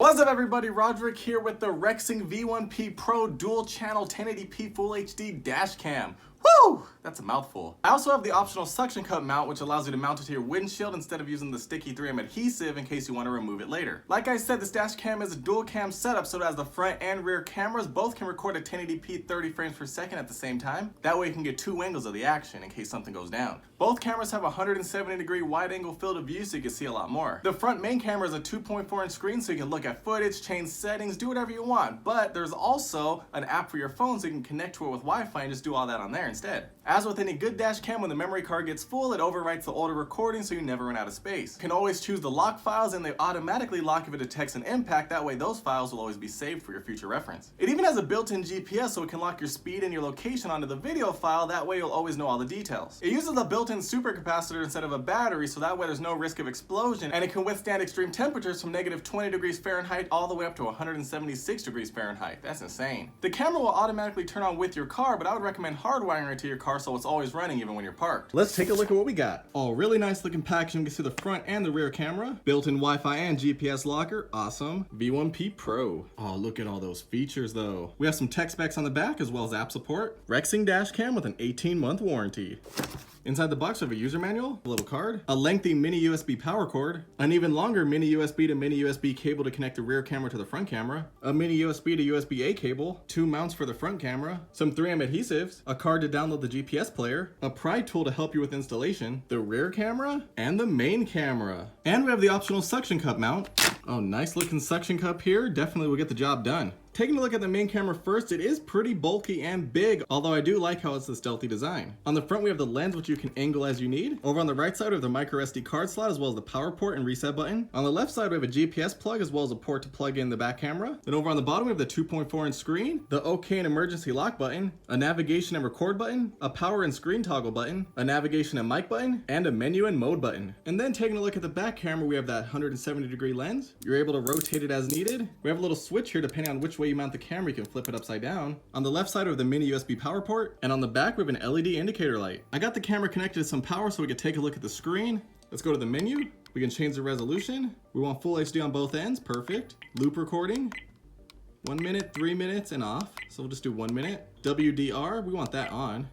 What's up everybody, Rodrick here with the Rexing V1P Pro Dual Channel 1080p Full HD Dash Cam. Woo! That's a mouthful. I also have the optional suction cup mount, which allows you to mount it to your windshield instead of using the sticky 3M adhesive in case you want to remove it later. Like I said, this dash cam is a dual cam setup, so it has the front and rear cameras. Both can record at 1080p 30 frames per second at the same time. That way you can get two angles of the action in case something goes down. Both cameras have a 170-degree wide-angle field of view so you can see a lot more. The front main camera is a 2.4-inch screen so you can look at footage, change settings, do whatever you want. But there's also an app for your phone so you can connect to it with Wi-Fi and just do all that on there instead. As with any good dash cam, when the memory card gets full, it overwrites the older recording so you never run out of space. You can always choose the lock files and they automatically lock if it detects an impact. That way those files will always be saved for your future reference. It even has a built-in GPS so it can lock your speed and your location onto the video file. That way you'll always know all the details. It uses a built-in supercapacitor instead of a battery, so that way there's no risk of explosion, and it can withstand extreme temperatures from -20 degrees Fahrenheit all the way up to 176 degrees Fahrenheit. That's insane. The camera will automatically turn on with your car, but I would recommend hardwiring it to your car so it's always running even when you're parked. Let's take a look at what we got. Oh, really nice looking packaging. You can see the front and the rear camera. Built-in Wi-Fi and GPS locker. Awesome. V1P Pro. Oh, look at all those features though. We have some tech specs on the back as well as app support. Rexing dash cam with an 18-month warranty. Inside the box we have a user manual, a little card, a lengthy mini USB power cord, an even longer mini USB to mini USB cable to connect the rear camera to the front camera, a mini USB to USB-A cable, two mounts for the front camera, some 3M adhesives, a card to download the GPS player, a pry tool to help you with installation, the rear camera, and the main camera. And we have the optional suction cup mount. Oh, nice looking suction cup here. Definitely will get the job done. Taking a look at the main camera first, it is pretty bulky and big, although I do like how it's the stealthy design. On the front we have the lens, which you can angle as you need. Over on the right side we have the micro SD card slot as well as the power port and reset button. On the left side we have a GPS plug as well as a port to plug in the back camera. Then over on the bottom we have the 2.4-inch screen, the OK and emergency lock button, a navigation and record button, a power and screen toggle button, a navigation and mic button, and a menu and mode button. And then taking a look at the back camera, we have that 170-degree lens. You're able to rotate it as needed. We have a little switch here depending on which way you mount the camera. You can flip it upside down. On the left side we have the mini USB power port, and on the back we have an LED indicator light. I got the camera connected to some power so we can take a look at the screen. Let's go to the menu. We can change the resolution. We want full HD on both ends. Perfect. Loop recording. 1 minute, 3 minutes, and off. So we'll just do 1 minute. WDR, we want that on.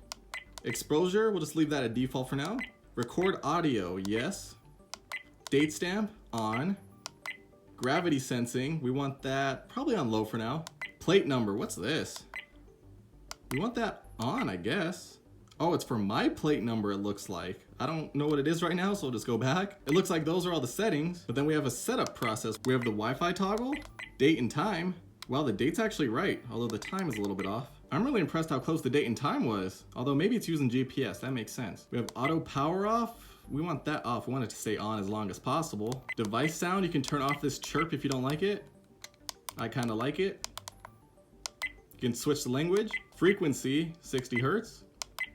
Exposure, we'll just leave that at default for now. Record audio, yes. Date stamp, on. Gravity sensing, we want that probably on low for now. Plate number, what's this? We want that on, I guess. Oh, it's for my plate number, it looks like. I don't know what it is right now, so I'll just go back. It looks like those are all the settings, but then we have a setup process. We have the Wi-Fi toggle, date and time. Wow, the date's actually right, although the time is a little bit off. I'm really impressed how close the date and time was, although maybe it's using GPS, that makes sense. We have auto power off. We want that off. We want it to stay on as long as possible. Device sound, you can turn off this chirp if you don't like it. I kind of like it. You can switch the language. Frequency, 60 Hertz.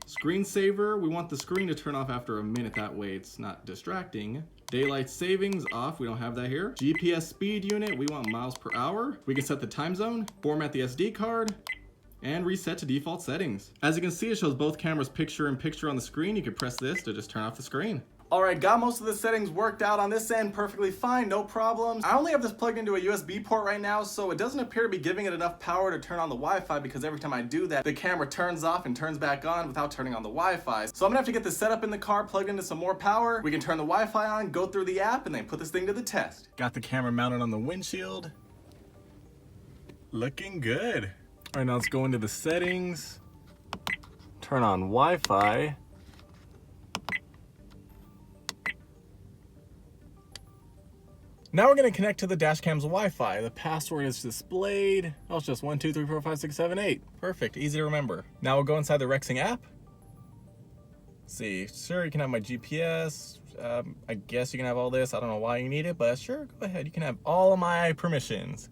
Screensaver, we want the screen to turn off after a minute, that way it's not distracting. Daylight savings, off, we don't have that here. GPS speed unit, we want miles per hour. We can set the time zone, format the SD card, and reset to default settings. As you can see, it shows both cameras picture-in-picture on the screen. You can press this to just turn off the screen. Alright, got most of the settings worked out on this end perfectly fine, no problems. I only have this plugged into a USB port right now, so it doesn't appear to be giving it enough power to turn on the Wi-Fi, because every time I do that, the camera turns off and turns back on without turning on the Wi-Fi. So I'm gonna have to get this set up in the car, plugged into some more power. We can turn the Wi-Fi on, go through the app, and then put this thing to the test. Got the camera mounted on the windshield. Looking good. Alright, now let's go into the settings. Turn on Wi-Fi. Now we're going to connect to the dash cam's Wi-Fi. The password is displayed. Oh, it's just 1, 2, 3, 4, 5, 6, 7, 8. Perfect, easy to remember. Now we'll go inside the Rexing app. Let's see, sure, you can have my GPS. I guess you can have all this. I don't know why you need it, but sure, go ahead. You can have all of my permissions.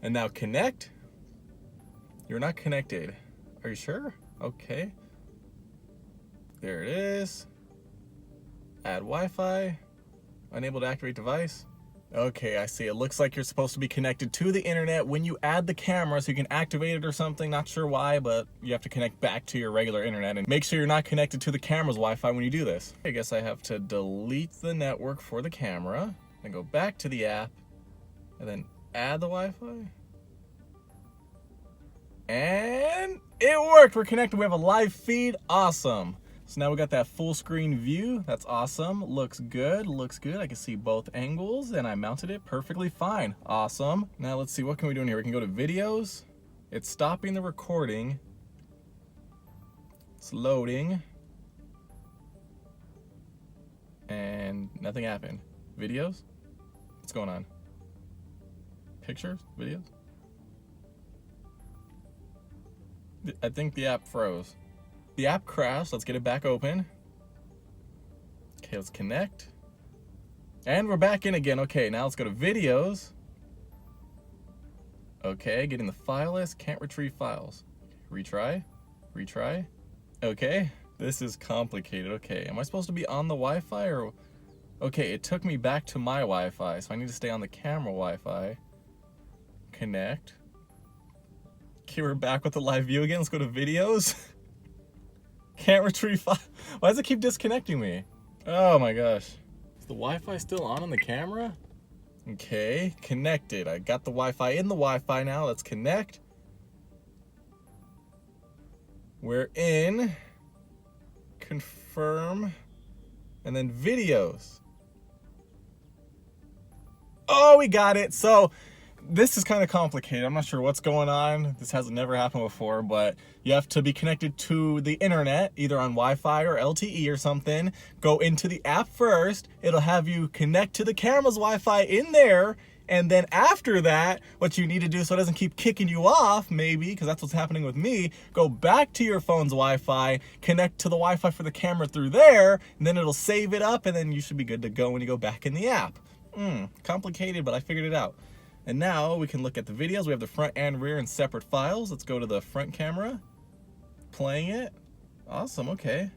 And now connect. You're not connected. Are you sure? Okay. There it is. Add Wi-Fi. Unable to activate device. Okay, I see. It looks like you're supposed to be connected to the internet when you add the camera, so you can activate it or something. Not sure why, but you have to connect back to your regular internet, and make sure you're not connected to the camera's Wi-Fi when you do this. I guess I have to delete the network for the camera, then go back to the app, and then add the Wi-Fi. And it worked. We're connected. We have a live feed. Awesome. So now we got that full screen view. That's awesome. Looks good. Looks good. I can see both angles, and I mounted it perfectly fine. Awesome. Now let's see. What can we do in here? We can go to videos. It's stopping the recording. It's loading. And nothing happened. Videos? What's going on? Pictures? Videos? I think the app froze. The app crashed. Let's get it back open. Okay, let's connect. And we're back in again. Okay, now let's go to videos. Okay, getting the file list. Can't retrieve files. Retry. Retry. Okay, this is complicated. Okay, am I supposed to be on the Wi-Fi or... Okay, it took me back to my Wi-Fi, so I need to stay on the camera Wi-Fi. Connect. Okay, we're back with the live view again. Let's go to videos. Can't retrieve file. Why does it keep disconnecting me? Oh my gosh. Is the Wi-Fi still on the camera? Okay, connected. I got the Wi-Fi in the Wi-Fi now. Let's connect. We're in. Confirm. And then videos. Oh, we got it. So this is kind of complicated. I'm not sure what's going on. This hasn't never happened before, but you have to be connected to the internet, either on Wi-Fi or LTE or something. Go into the app first. It'll have you connect to the camera's Wi-Fi in there. And then after that, what you need to do so it doesn't keep kicking you off, maybe, because that's what's happening with me, go back to your phone's Wi-Fi, connect to the Wi-Fi for the camera through there, and then it'll save it up, and then you should be good to go when you go back in the app. Complicated, but I figured it out. And now we can look at the videos. We have the front and rear in separate files. Let's go to the front camera. Playing it. Awesome, okay.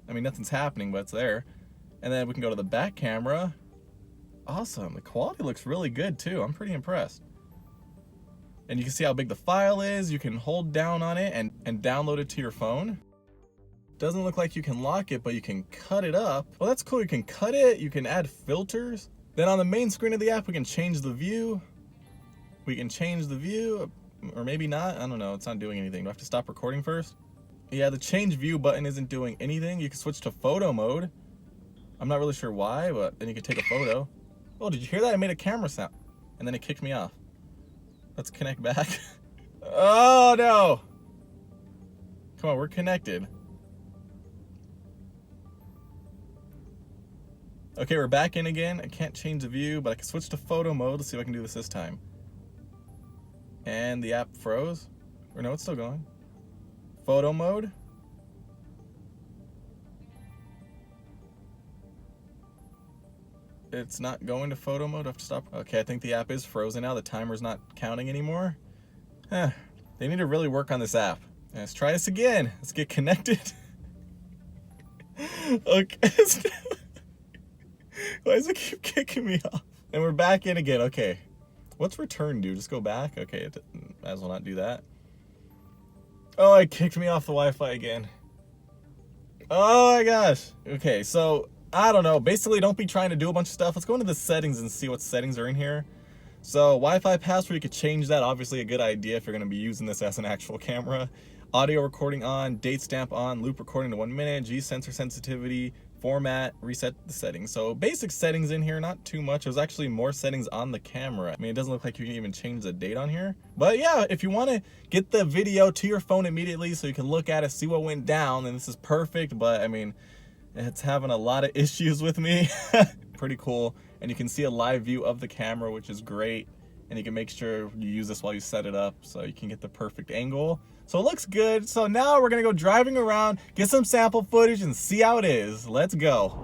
I mean, nothing's happening, but it's there. And then we can go to the back camera. Awesome, the quality looks really good too. I'm pretty impressed. And you can see how big the file is. You can hold down on it and download it to your phone. Doesn't look like you can lock it, but you can cut it up. Well, that's cool. You can cut it. You can add filters. Then on the main screen of the app, we can change the view. We can change the view, or maybe not. I don't know. It's not doing anything. Do I have to stop recording first? Yeah, the change view button isn't doing anything. You can switch to photo mode. I'm not really sure why, but then you can take a photo. Oh, did you hear that? I made a camera sound. And then it kicked me off. Let's connect back. Oh, no. Come on, we're connected. Okay, we're back in again. I can't change the view, but I can switch to photo mode. Let's see if I can do this time. And the app froze. Or no, it's still going. Photo mode. It's not going to photo mode. I have to stop. Okay, I think the app is frozen now. The timer's not counting anymore. They need to really work on this app. Let's try this again. Let's get connected. Okay. Why does it keep kicking me off? And we're back in again. Okay. What's return do? Just go back? Okay, might as well not do that. Oh, it kicked me off the Wi-Fi again. Oh my gosh. Okay, so I don't know. Basically, don't be trying to do a bunch of stuff. Let's go into the settings and see what settings are in here. So Wi-Fi password, you could change that. Obviously a good idea if you're going to be using this as an actual camera. Audio recording on, date stamp on, loop recording to 1 minute, G-sensor sensitivity, format, reset the settings. So basic settings in here, not too much. There's actually more settings on the camera. I mean, it doesn't look like you can even change the date on here. But yeah, if you want to get the video to your phone immediately so you can look at it, see what went down, then this is perfect. But I mean, it's having a lot of issues with me. Pretty cool. And you can see a live view of the camera, which is great. And you can make sure you use this while you set it up so you can get the perfect angle. So it looks good. So now we're gonna go driving around, get some sample footage and see how it is. Let's go.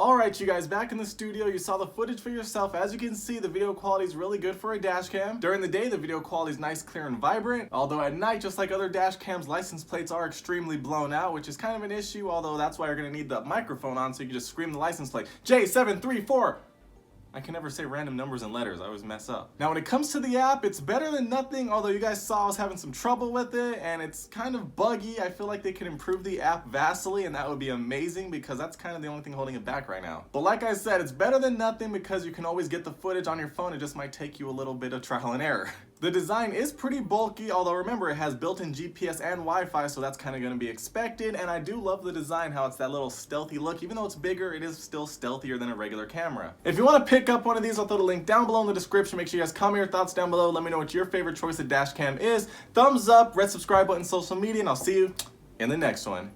Alright you guys, back in the studio, you saw the footage for yourself. As you can see, the video quality is really good for a dash cam. During the day, the video quality is nice, clear, and vibrant. Although at night, just like other dash cams, license plates are extremely blown out, which is kind of an issue, although that's why you're going to need the microphone on so you can just scream the license plate. J734! I can never say random numbers and letters, I always mess up. Now when it comes to the app, it's better than nothing, although you guys saw I was having some trouble with it, and it's kind of buggy. I feel like they could improve the app vastly, and that would be amazing because that's kind of the only thing holding it back right now. But like I said, it's better than nothing because you can always get the footage on your phone. It just might take you a little bit of trial and error. The design is pretty bulky, although remember it has built-in GPS and Wi-Fi, so that's kind of going to be expected, and I do love the design, how it's that little stealthy look. Even though it's bigger, it is still stealthier than a regular camera. If you want to pick up one of these, I'll throw the link down below in the description. Make sure you guys comment your thoughts down below. Let me know what your favorite choice of dash cam is. Thumbs up, red subscribe button, social media, and I'll see you in the next one.